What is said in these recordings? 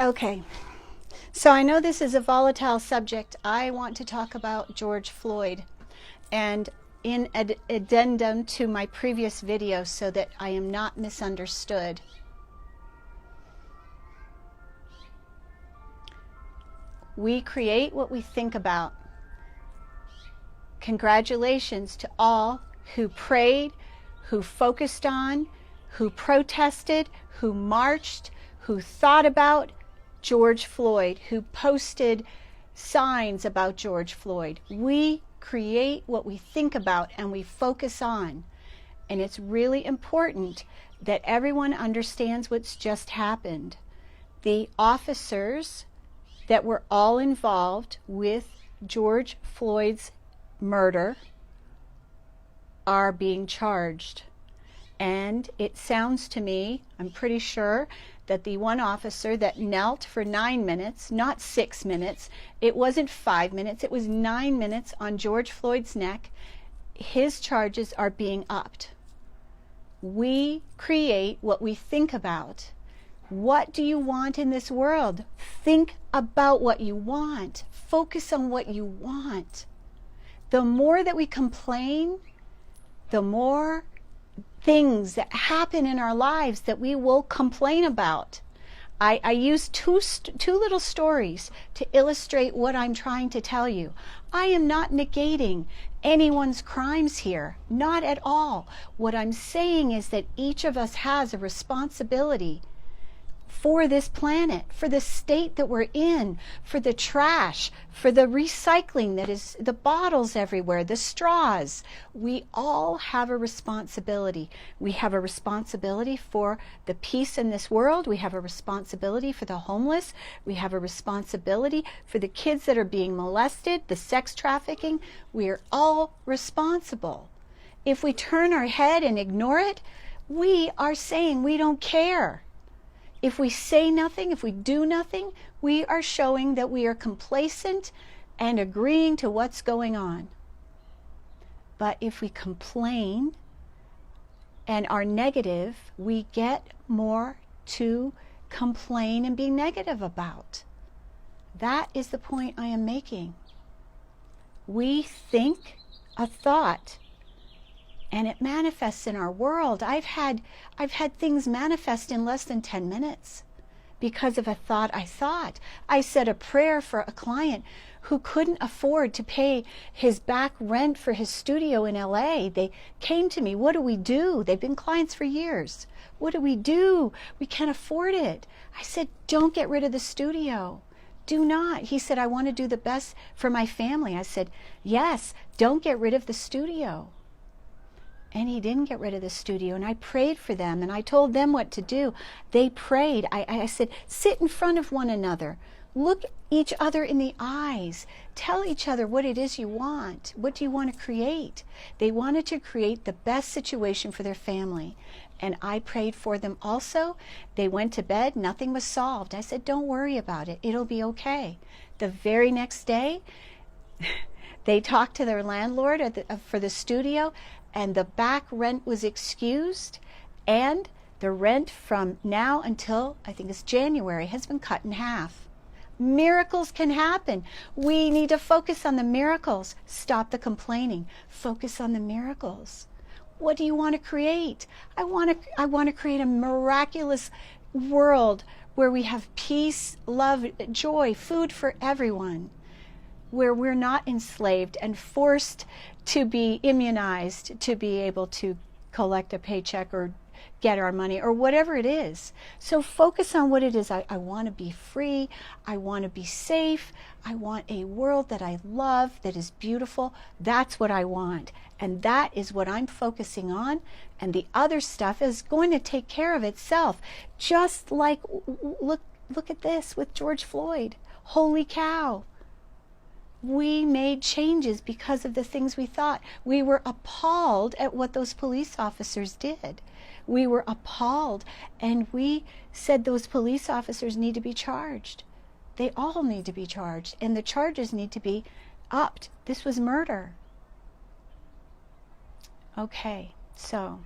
Okay, so I know this is a volatile subject. I want to talk about George Floyd, and in addendum to my previous video so that I am not misunderstood. We create what we think about. Congratulations to all who prayed, who focused on, who protested, who marched, who thought about George Floyd, who posted signs about George Floyd. We create what we think about and we focus on. And it's really important that everyone understands what's just happened. The officers that were all involved with George Floyd's murder are being charged. And it sounds to me, I'm pretty sure, that the one officer that knelt for 9 minutes, not 6 minutes, it wasn't 5 minutes, it was 9 minutes on George Floyd's neck, his charges are being upped. We create what we think about. What do you want in this world? Think about what you want. Focus on what you want. The more that we complain, the more things that happen in our lives that we will complain about. I use two little stories to illustrate what I'm trying to tell you. I am not negating anyone's crimes here, not at all. What I'm saying is that each of us has a responsibility for this planet, for the state that we're in, for the trash, for the recycling that is the bottles everywhere, the straws. We all have a responsibility. We have a responsibility for the peace in this world. We have a responsibility for the homeless. We have a responsibility for the kids that are being molested, the sex trafficking. We are all responsible. If we turn our head and ignore it, we are saying we don't care. If we say nothing, if we do nothing, we are showing that we are complacent and agreeing to what's going on. But if we complain and are negative, we get more to complain and be negative about. That is the point I am making. We think a thought, and it manifests in our world. I've had things manifest in less than 10 minutes because of a thought I thought. I said a prayer for a client who couldn't afford to pay his back rent for his studio in LA. They came to me, what do we do? They've been clients for years. What do? We can't afford it. I said, don't get rid of the studio. Do not. He said, I want to do the best for my family. I said, yes, don't get rid of the studio. And he didn't get rid of the studio, and I prayed for them, and I told them what to do. They prayed. I said, sit in front of one another. Look each other in the eyes. Tell each other what it is you want. What do you want to create? They wanted to create the best situation for their family. And I prayed for them also. They went to bed. Nothing was solved. I said, don't worry about it. It'll be okay. The very next day, they talked to their landlord for the studio, and the back rent was excused, and the rent from now until I think it's January has been cut in half. Miracles can happen. We need to focus on the miracles. Stop the complaining. Focus on the miracles. What do you want to create? I want to create a miraculous world where we have peace, love, joy, food for everyone, where we're not enslaved and forced to be immunized to be able to collect a paycheck or get our money or whatever it is. So focus on what it is. I want to be free. I want to be safe. I want a world that I love, that is beautiful. That's what I want. And that is what I'm focusing on. And the other stuff is going to take care of itself. Just like, look at this with George Floyd. Holy cow. We made changes because of the things we thought. We were appalled at what those police officers did. We were appalled, and we said those police officers need to be charged. They all need to be charged, and the charges need to be upped. This was murder. Okay, so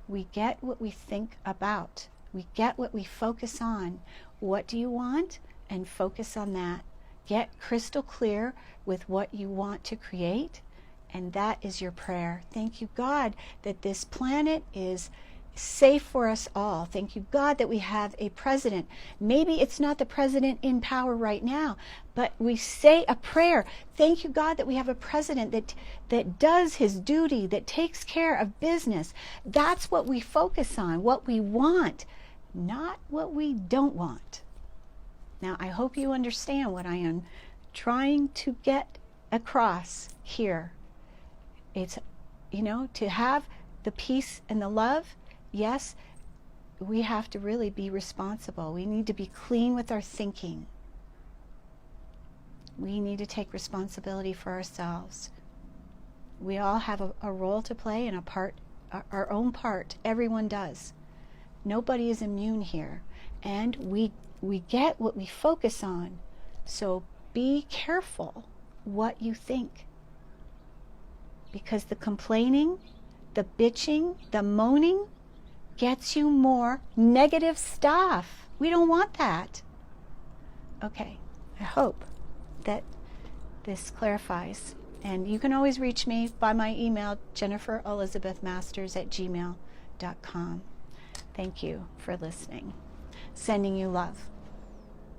we get what we think about. We get what we focus on. What do you want? And focus on that. Get crystal clear with what you want to create, and that is your prayer. Thank you, God, that this planet is safe for us all. Thank you, God, that we have a president. Maybe it's not the president in power right now, but we say a prayer. Thank you, God, that we have a president that does his duty, that takes care of business. That's what we focus on, what we want, not what we don't want. Now, I hope you understand what I am trying to get across here. It's, to have the peace and the love. Yes, we have to really be responsible. We need to be clean with our thinking. We need to take responsibility for ourselves. We all have a role to play and a part, our own part. Everyone does. Nobody is immune here. And we get what we focus on. So be careful what you think. Because the complaining, the bitching, the moaning gets you more negative stuff. We don't want that. Okay, I hope that this clarifies. And you can always reach me by my email, jenniferelizabethmasters@gmail.com. Thank you for listening. Sending you love.